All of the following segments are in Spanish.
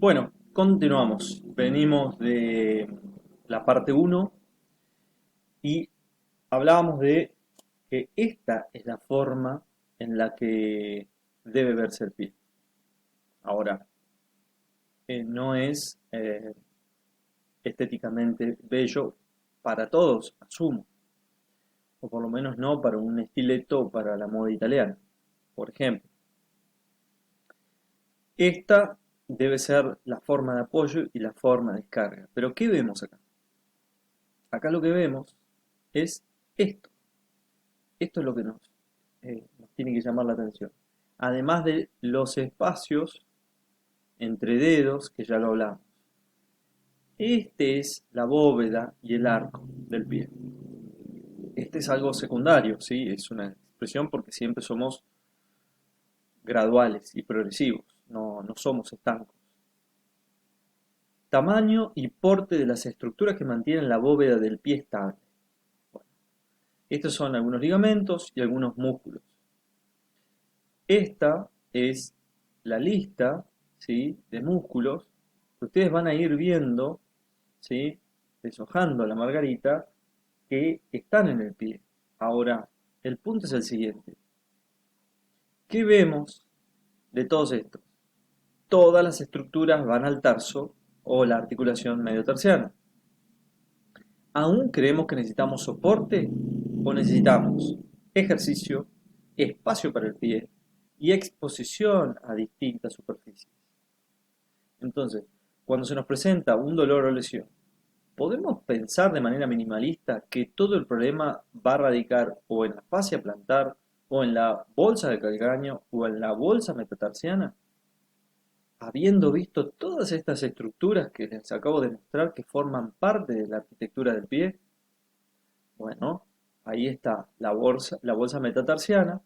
Bueno, continuamos. Venimos de la parte uno y hablábamos de que esta es la forma en la que debe verse el pie. Ahora, no es estéticamente bello para todos, asumo, o por lo menos no para un estileto o para la moda italiana, por ejemplo. Esta debe ser la forma de apoyo y la forma de descarga. Pero ¿qué vemos acá? Acá lo que vemos es esto. Esto es lo que nos tiene que llamar la atención. Además de los espacios entre dedos, que ya lo hablamos. Este es la bóveda y el arco del pie. Este es algo secundario, ¿sí? Es una expresión porque siempre somos graduales y progresivos, no somos estancos. Tamaño y porte de las estructuras que mantienen la bóveda del pie estable. Bueno, estos son algunos ligamentos y algunos músculos. Esta es la lista, ¿sí?, de músculos que ustedes van a ir viendo, ¿sí?, deshojando la margarita, que están en el pie. Ahora, el punto es el siguiente. ¿Qué vemos de todos estos? Todas las estructuras van al tarso o la articulación mediotarsiana. ¿Aún creemos que necesitamos soporte o necesitamos ejercicio, espacio para el pie y exposición a distintas superficies? Entonces, cuando se nos presenta un dolor o lesión, ¿podemos pensar de manera minimalista que todo el problema va a radicar o en la fascia plantar, o en la bolsa de calcáneo, o en la bolsa metatarsiana? Habiendo visto todas estas estructuras que les acabo de mostrar que forman parte de la arquitectura del pie, bueno, ahí está la bolsa metatarsiana,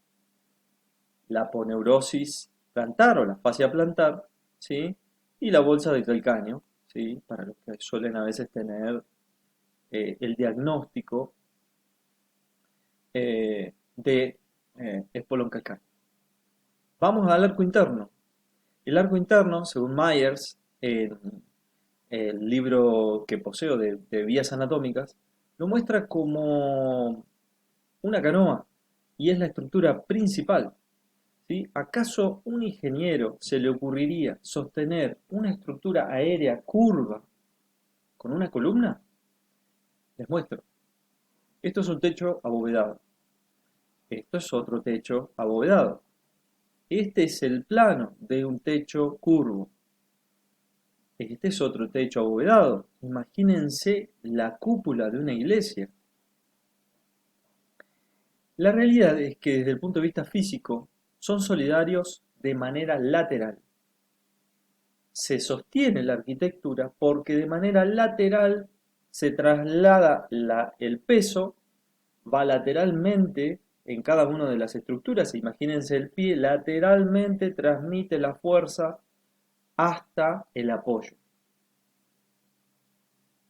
la aponeurosis plantar o la fascia plantar, ¿sí?, y la bolsa de calcáneo, ¿sí?, para los que suelen a veces tener el diagnóstico de espolón calcáneo. Vamos al arco interno. El arco interno, según Myers, en el libro que poseo de vías anatómicas, lo muestra como una canoa y es la estructura principal. ¿Sí? ¿Acaso un ingeniero se le ocurriría sostener una estructura aérea curva con una columna? Les muestro. Esto es un techo abovedado. Esto es otro techo abovedado. Este es el plano de un techo curvo. Este es otro techo abovedado. Imagínense la cúpula de una iglesia. La realidad es que desde el punto de vista físico son solidarios de manera lateral. Se sostiene la arquitectura porque de manera lateral se traslada el peso, va lateralmente en cada una de las estructuras. Imagínense, el pie lateralmente transmite la fuerza hasta el apoyo.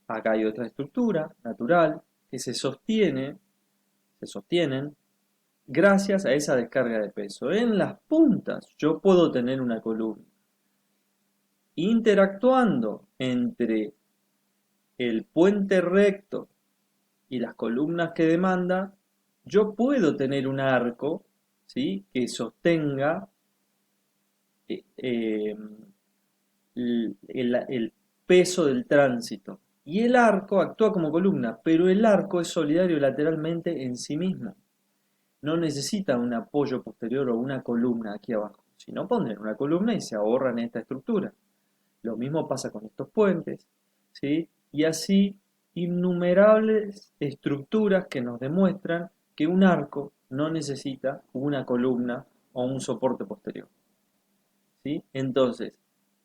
Acá hay otra estructura natural que se sostienen gracias a esa descarga de peso. En las puntas yo puedo tener una columna. Interactuando entre el puente recto y las columnas que demanda, yo puedo tener un arco, ¿sí?, que sostenga eh, eh, el peso del tránsito. Y el arco actúa como columna, pero el arco es solidario lateralmente en sí mismo. No necesita un apoyo posterior o una columna aquí abajo, sino poner una columna y se ahorran esta estructura. Lo mismo pasa con estos puentes, ¿sí? Y así innumerables estructuras que nos demuestran que un arco no necesita una columna o un soporte posterior, ¿sí? Entonces,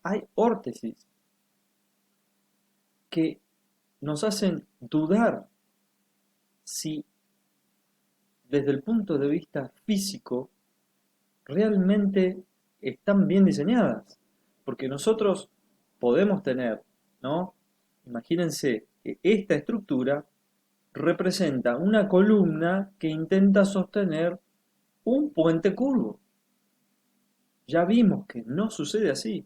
hay órtesis que nos hacen dudar si desde el punto de vista físico realmente están bien diseñadas. Porque nosotros podemos tener, ¿no? Imagínense que esta estructura representa una columna que intenta sostener un puente curvo. Ya vimos que no sucede así.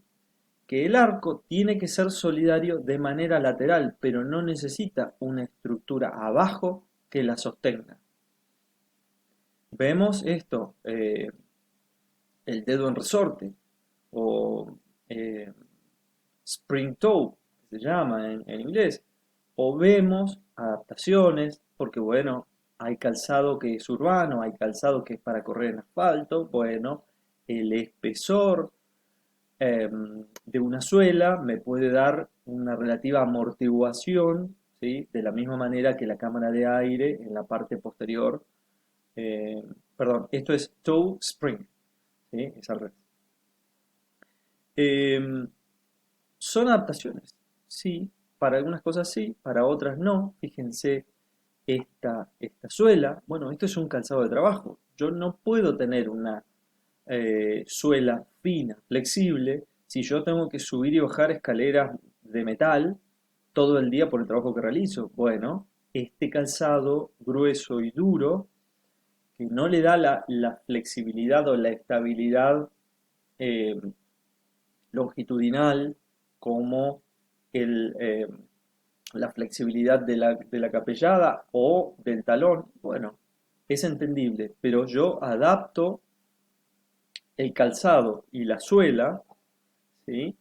que el arco tiene que ser solidario de manera lateral, pero no necesita una estructura abajo que la sostenga. Vemos esto, el dedo en resorte o eh, spring toe, que se llama en inglés, o vemos adaptaciones, porque bueno, hay calzado que es urbano, hay calzado que es para correr en asfalto, bueno, el espesor de una suela me puede dar una relativa amortiguación, ¿sí? De la misma manera que la cámara de aire en la parte posterior. eh, Perdón, esto es toe spring, ¿sí? Es al revés. Em, Son adaptaciones, sí, para algunas cosas sí, para otras no. Fíjense, esta suela, bueno, esto es un calzado de trabajo. Yo no puedo tener una suela fina, flexible, si yo tengo que subir y bajar escaleras de metal todo el día por el trabajo que realizo. Bueno, este calzado grueso y duro, que no le da la flexibilidad o la estabilidad eh, longitudinal como el, la flexibilidad de la capellada o del talón, bueno, es entendible, pero yo adapto el calzado y la suela, ¿sí?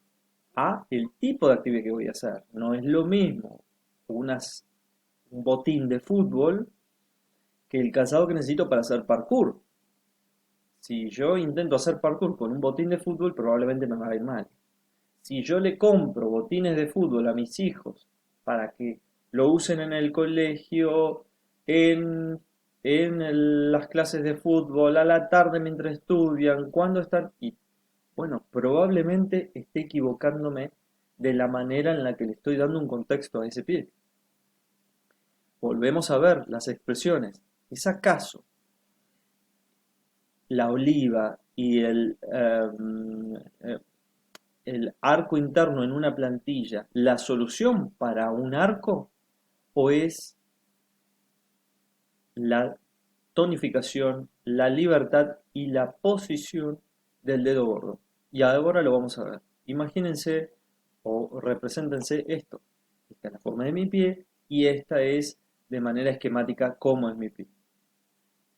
A el tipo de actividad que voy a hacer. No es lo mismo un botín de fútbol que el calzado que necesito para hacer parkour. Si yo intento hacer parkour con un botín de fútbol, probablemente me va a ir mal. Si yo le compro botines de fútbol a mis hijos para que lo usen en el colegio, en, las clases de fútbol, a la tarde mientras estudian, cuando están... Y bueno, probablemente esté equivocándome de la manera en la que le estoy dando un contexto a ese pie. Volvemos a ver las expresiones. ¿Es acaso la oliva y el arco interno en una plantilla la solución para un arco o es la tonificación, la libertad y la posición del dedo gordo? Y ahora lo vamos a ver. Imagínense o represéntense esto. Esta es la forma de mi pie y esta es de manera esquemática cómo es mi pie.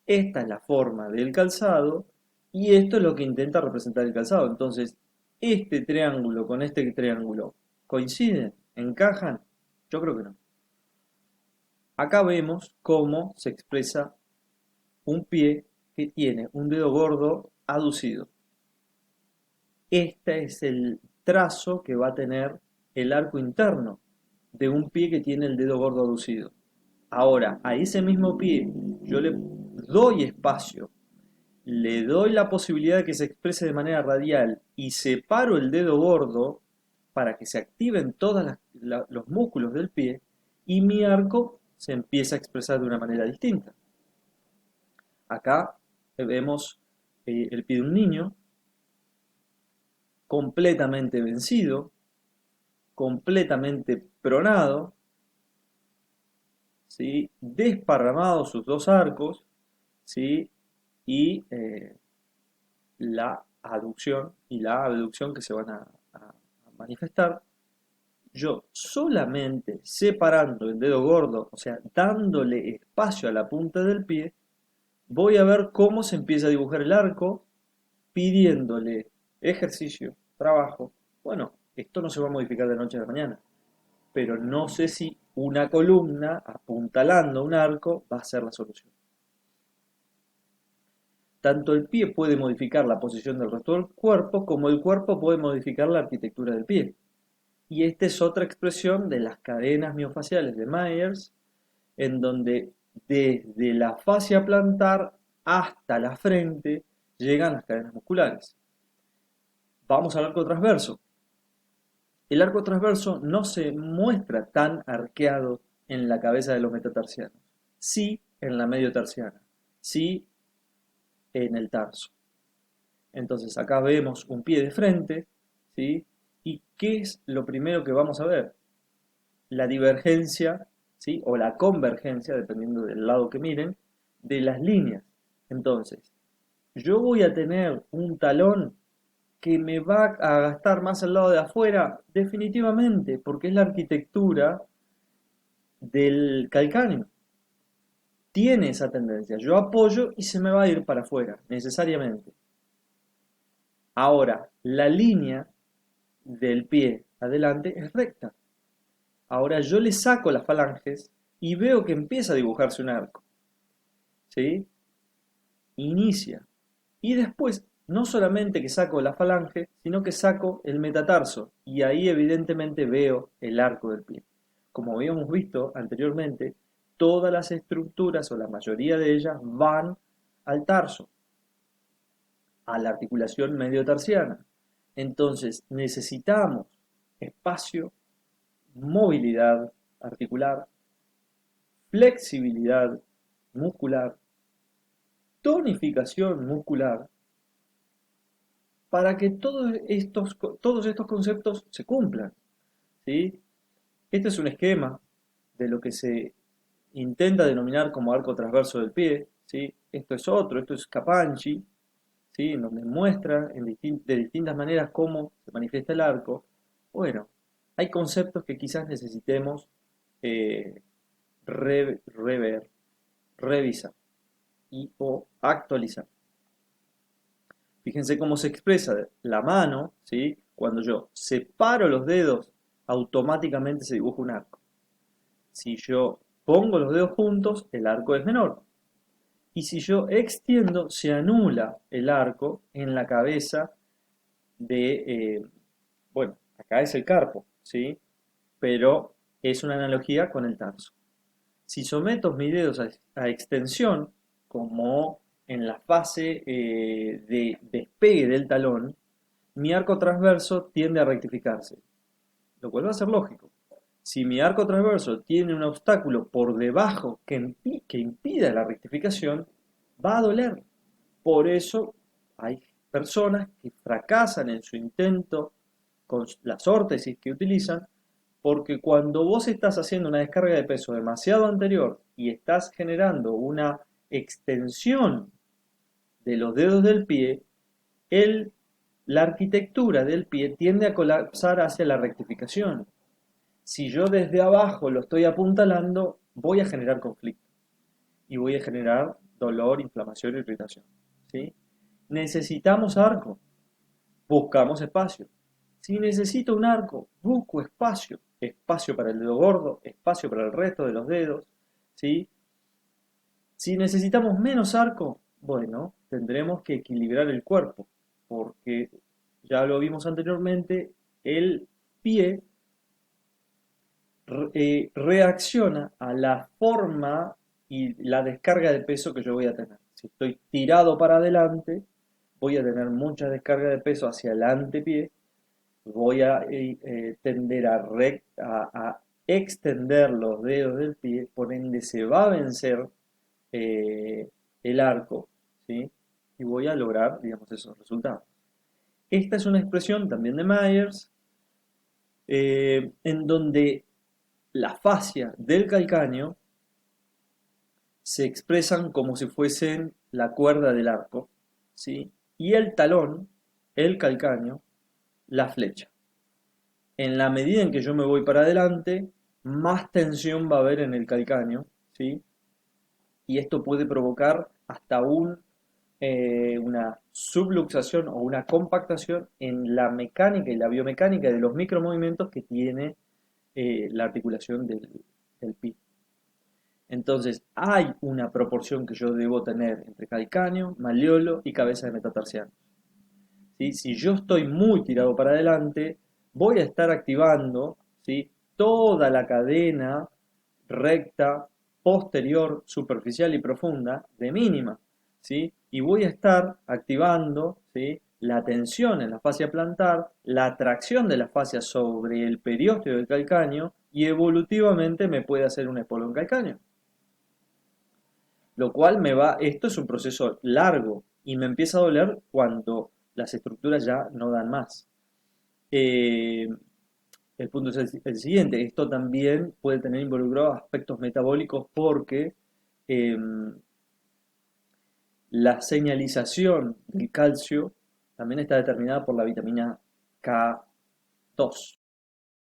Esta es la forma del calzado y esto es lo que intenta representar el calzado. Entonces, este triángulo con este triángulo, ¿coinciden? ¿Encajan? Yo creo que no. Acá vemos cómo se expresa un pie que tiene un dedo gordo aducido. Este es el trazo que va a tener el arco interno de un pie que tiene el dedo gordo aducido. Ahora, a ese mismo pie yo le doy espacio, le doy la posibilidad de que se exprese de manera radial y separo el dedo gordo para que se activen todos los músculos del pie y mi arco se empieza a expresar de una manera distinta. Acá vemos el pie de un niño completamente vencido, completamente pronado, ¿sí? Desparramados sus dos arcos, ¿sí? Y la aducción y la abducción que se van a manifestar. Yo solamente separando el dedo gordo, o sea, dándole espacio a la punta del pie, voy a ver cómo se empieza a dibujar el arco, pidiéndole ejercicio, trabajo. Bueno, esto no se va a modificar de noche a la mañana, pero no sé si una columna apuntalando un arco va a ser la solución. Tanto el pie puede modificar la posición del resto del cuerpo, como el cuerpo puede modificar la arquitectura del pie. Y esta es otra expresión de las cadenas miofaciales de Myers, en donde desde la fascia plantar hasta la frente llegan las cadenas musculares. Vamos al arco transverso. El arco transverso no se muestra tan arqueado en la cabeza de los metatarsianos, sí en la mediotarsiana, sí en el tarso. Entonces acá vemos un pie de frente, ¿sí? ¿Y qué es lo primero que vamos a ver? La divergencia, ¿sí? O la convergencia, dependiendo del lado que miren, de las líneas. Entonces, yo voy a tener un talón que me va a gastar más al lado de afuera, definitivamente, porque es la arquitectura del calcáneo. Tiene esa tendencia. Yo apoyo y se me va a ir para afuera, necesariamente. Ahora, la línea del pie adelante es recta. Ahora yo le saco las falanges y veo que empieza a dibujarse un arco. ¿Sí? Inicia. Y después, no solamente que saco la falange, sino que saco el metatarso. Y ahí evidentemente veo el arco del pie. Como habíamos visto anteriormente, todas las estructuras o la mayoría de ellas van al tarso, a la articulación mediotarsiana. Entonces necesitamos espacio, movilidad articular, flexibilidad muscular, tonificación muscular, para que todos estos conceptos se cumplan. ¿Sí? Este es un esquema de lo que se intenta denominar como arco transverso del pie. ¿Sí? Esto es otro, esto es Capanchi, ¿sí? En donde muestra de distintas maneras cómo se manifiesta el arco. Bueno, hay conceptos que quizás necesitemos eh, rever, revisar y o actualizar. Fíjense cómo se expresa la mano, ¿sí? Cuando yo separo los dedos, automáticamente se dibuja un arco. Si yo pongo los dedos juntos, el arco es menor. Y si yo extiendo, se anula el arco en la cabeza de, bueno, acá es el carpo, ¿sí? Pero es una analogía con el tarso. Si someto mis dedos a extensión, como en la fase de despegue del talón, mi arco transverso tiende a rectificarse, lo cual va a ser lógico. Si mi arco transverso tiene un obstáculo por debajo que impida la rectificación, va a doler. Por eso hay personas que fracasan en su intento con las órtesis que utilizan, porque cuando vos estás haciendo una descarga de peso demasiado anterior y estás generando una extensión de los dedos del pie, el, la arquitectura del pie tiende a colapsar hacia la rectificación. Si yo desde abajo lo estoy apuntalando, voy a generar conflicto y voy a generar dolor, inflamación e irritación. ¿Sí? Necesitamos arco, buscamos espacio. Si necesito un arco, busco espacio. Espacio para el dedo gordo, espacio para el resto de los dedos. ¿Sí? Si necesitamos menos arco, bueno, tendremos que equilibrar el cuerpo, porque ya lo vimos anteriormente, el pie reacciona a la forma y la descarga de peso que yo voy a tener. Si estoy tirado para adelante, voy a tener mucha descarga de peso hacia el antepié, voy a tender a extender los dedos del pie, por ende se va a vencer eh, el arco, ¿sí? Y voy a lograr, digamos, esos resultados. Esta es una expresión también de Myers, en donde la fascia del calcáneo se expresan como si fuesen la cuerda del arco, ¿sí? Y el talón, el calcáneo, la flecha. En la medida en que yo me voy para adelante, más tensión va a haber en el calcáneo, ¿sí? Y esto puede provocar hasta una subluxación o una compactación en la mecánica y la biomecánica de los micromovimientos que tiene la articulación del pie. Entonces, hay una proporción que yo debo tener entre calcáneo, malleolo y cabeza de metatarsiano. ¿Sí? Si yo estoy muy tirado para adelante, voy a estar activando, ¿sí?, toda la cadena recta, posterior, superficial y profunda de mínima. ¿Sí? Y voy a estar activando, ¿sí?, la tensión en la fascia plantar, la tracción de la fascia sobre el periósteo del calcáneo y evolutivamente me puede hacer un espolón calcáneo. Lo cual esto es un proceso largo y me empieza a doler cuando las estructuras ya no dan más. Eh, el punto es el siguiente, esto también puede tener involucrados aspectos metabólicos porque eh, la señalización del calcio también está determinada por la vitamina K2.